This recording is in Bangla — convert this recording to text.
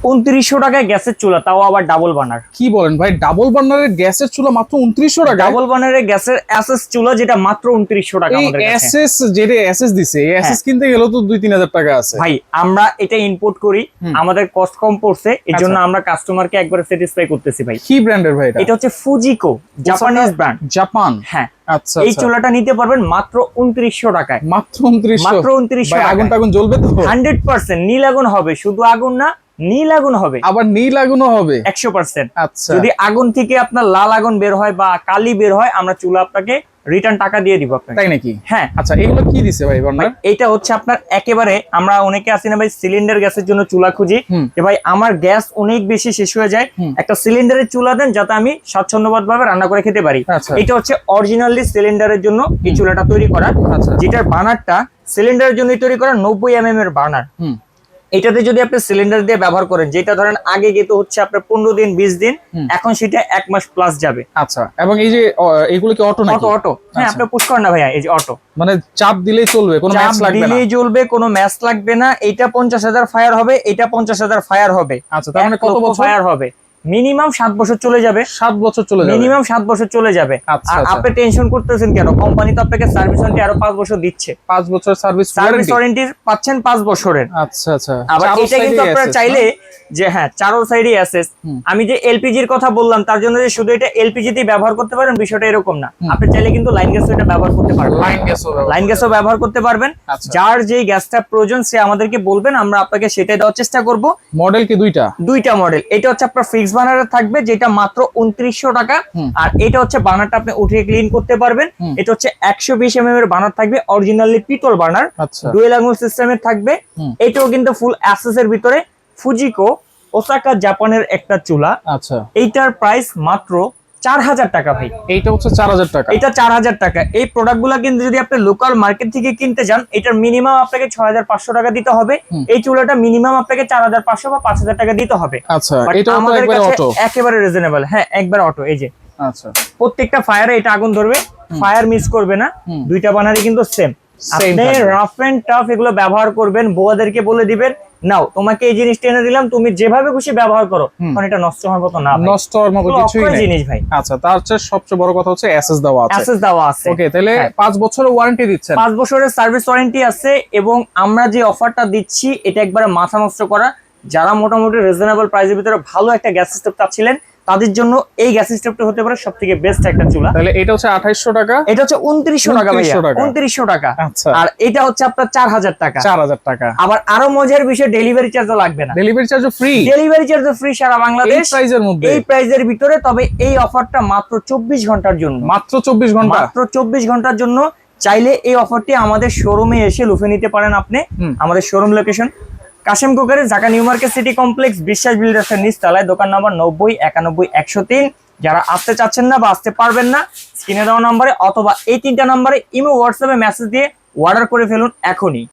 2900 টাকায় গ্যাসের চুলা, তাও আবার ডাবল বার্নার। কি বলেন ভাই, ডাবল বার্নারের গ্যাসের চুলা মাত্র 2900 টাকা? ডাবল বার্নারের গ্যাসের এসএস চুলা যেটা মাত্র 2900 টাকা আমাদের কাছে। এসএস যেটা এসএস দিছে, এসএস কিনতে গেলে তো 2-3000 টাকা আছে ভাই। আমরা এটা ইম্পোর্ট করি, আমাদের কস্ট কম পড়ছে, এজন্য আমরা কাস্টমারকে একবারে স্যাটিসফাই করতেছি ভাই। কি ব্র্যান্ডের ভাই এটা? এটা হচ্ছে ফুজিকো, জাপানিজ ব্র্যান্ড। জাপান? হ্যাঁ। আচ্ছা, এই চুলাটা নিতে পারবেন মাত্র 2900 টাকায়। মাত্র 2900? মাত্র 2900 ভাই টাকায়। আগুন টাগুন জ্বলবে তো? 100% নীল আগুন হবে, শুধু আগুন না, নীল আগুন হবে। আবার নীল আগুনও হবে? 100%। আচ্ছা। যদি আগুন থেকে আপনার লাল আগুন বের হয় বা কালি বের হয়, আমরা চুলা আপনাকে রিটার্ন টাকা দিয়ে দিব আপনাকে। তাই নাকি? হ্যাঁ। আচ্ছা, এগুলো কি দিছে ভাই বার্নার? এটা হচ্ছে আপনার একেবারে, আমরা অনেকে আছি না ভাই সিলিন্ডার গ্যাসের জন্য চুলা খুঁজি, যে ভাই আমার গ্যাস অনেক বেশি শেষ হয়ে যায়, একটা সিলিন্ডারের চুলা দেন যাতে আমি স্বাচ্ছন্দ্যবোধ ভাবে রান্না করে খেতে পারি। এটা হচ্ছে অরিজিনালি সিলিন্ডারের জন্য এই চুলাটা তৈরি করা, যেটার বার্নারটা সিলিন্ডারের জন্য তৈরি করা 90 এর বার্নার। এটাতে যদি আপনি সিলিন্ডার দিয়ে ব্যবহার করেন, যেটা ধরেন আগে যেত হচ্ছে আপনার 15 দিন 20 দিন, এখন সেটা 1 মাস প্লাস যাবে। আচ্ছা, এবং এই যে এগুলো কি অটো নাকি? অটো। হ্যাঁ, আপনি পুশ করেন না ভাইয়া, এই যে অটো, মানে চাপ দিলেই চলবে, কোনো ম্যাচ লাগবে না? দিলেই জ্বলবে, কোনো ম্যাচ লাগবে না। এটা 50,000 ফায়ার হবে, এটা 50,000 ফায়ার হবে। আচ্ছা, তার মানে কত বছর ফায়ার হবে? মিনিমাম 7 বছর চলে যাবে। 7 বছর চলে যাবে? মিনিমাম 7 বছর চলে যাবে। আচ্ছা, আর আপনি টেনশন করতেছেন কেন? কোম্পানি তো আপনাকে সার্ভিস ওয়ারেন্টি আরো 5 বছর দিচ্ছে। 5 বছর সার্ভিস ওয়ারেন্টি পাচ্ছেন 5 বছরের। আচ্ছা আচ্ছা। আবার এটা কিন্তু আপনারা চাইলে যে হ্যাঁ, চারো সাইডে অ্যাসেস। আমি যে এলপিজির কথা বললাম, তার জন্য যে শুধু এটা এলপিজি তে ব্যবহার করতে পারেন বিষয়টা এরকম না। আপনি চাইলে কিন্তু লাইন গ্যাসও এটা ব্যবহার করতে পারবেন। লাইন গ্যাসও ব্যবহার করতে পারবেন। যার যেই গ্যাসটা প্রয়োজন সে আমাদেরকে বলবেন, আমরা আপনাকে সেটাই দেওয়ার চেষ্টা করব। মডেল কি দুইটা মডেল। এটা হচ্ছে আপনার ফিক্স বার্নারে থাকবে, যেটা মাত্র 2900 টাকা। আর এটা হচ্ছে বার্নারটা আপনি উঠিয়ে ক্লিন করতে পারবেন। এটা হচ্ছে 120 এর বার্নার থাকবে, অরিজিনালি পিতল বার্নার, ডুয়েল আঙ্গুল সিস্টেমের থাকবে। এটাও কিন্তু ফুল অ্যাসেস এর ভিতরে ফুজিকো ওসাকা জাপানের একটা চুলা। আচ্ছা, এইটার প্রাইস মাত্র 4000 টাকা ভাই। এইটা হচ্ছে 4000 টাকা? এটা 4000 টাকা। এই প্রোডাক্টগুলো কিন্তু যদি আপনি লোকাল মার্কেট থেকে কিনতে যান, এটার মিনিমাম আপনাকে 6500 টাকা দিতে হবে। এই চুলাটা মিনিমাম আপনাকে 4500 বা 5000 টাকা দিতে হবে। আচ্ছা, এটা আমাদের কাছে অটো? একেবারে রিজনেবল। হ্যাঁ, একবার অটো। এই যে আচ্ছা, প্রত্যেকটা ফায়ারে এটা আগুন ধরবে, ফায়ার মিস করবে না। দুইটা বানারই কিন্তু সেম। আপনি রাফ এন্ড টাফ এগুলো ব্যবহার করবেন, বউদেরকে বলে দিবেন, নাও তোমাকে এই জিনিসটা এনে দিলাম, তুমি যেভাবে খুশি ব্যবহার করো, কারণ এটা নষ্ট হওয়ার মতো না। নষ্ট হওয়ার মতো কিছুই নেই জিনিস ভাই। আচ্ছা, তার চেয়ে সবচেয়ে বড় কথা হচ্ছে এসএস দেওয়া আছে। এসএস দেওয়া আছে। ওকে, তাহলে 5 বছরের ওয়ারেন্টি দিচ্ছেন? 5 বছরের সার্ভিস ওয়ারেন্টি আছে। এবং আমরা যে অফারটা দিচ্ছি এটা একবারে মাথা নষ্ট করা। যারা মোটামুটি রিজনেবল প্রাইসের ভিতরে ভালো একটা গ্যাস স্টোভ চাচ্ছিলেন, তাদের জন্য এই গ্যাস স্টোভটা হতে পারে সবথেকে বেস্ট একটা চুলা। তাহলে এটা হচ্ছে 2800 টাকা, এটা হচ্ছে 2900 টাকা ভাইয়া। 2900 টাকা। আচ্ছা। আর এটা হচ্ছে আপনার 4000 টাকা। 4000 টাকা। আবার আরো মজার বিষয়, ডেলিভারি চার্জও লাগবে না। ডেলিভারি চার্জও ফ্রি? ডেলিভারি চার্জও ফ্রি সারা বাংলাদেশ। এই প্রাইসের মধ্যে? এই প্রাইসের ভিতরে। তবে এই অফারটা মাত্র 24 ঘন্টার জন্য। মাত্র 24 ঘন্টা? মাত্র 24 ঘন্টার জন্য। চাইলে এই অফারটি আমাদের শোরুমে এসে লুফে নিতে পারেন আপনি। আমাদের শোরুম লোকেশন কাশেম কোকারে, Dhaka new market city complex, Biswas বিল্ডার্সের নিচতলায়, দোকান নাম্বার 90 91 103। যারা আসতে চাচ্ছেন না বা আসতে পারবেন না, স্ক্রিনে দেওয়া নম্বরে অথবা এই 3টা নম্বরে ইমো হোয়াটসঅ্যাপে মেসেজ দিয়ে অর্ডার করে ফেলুন এখনই।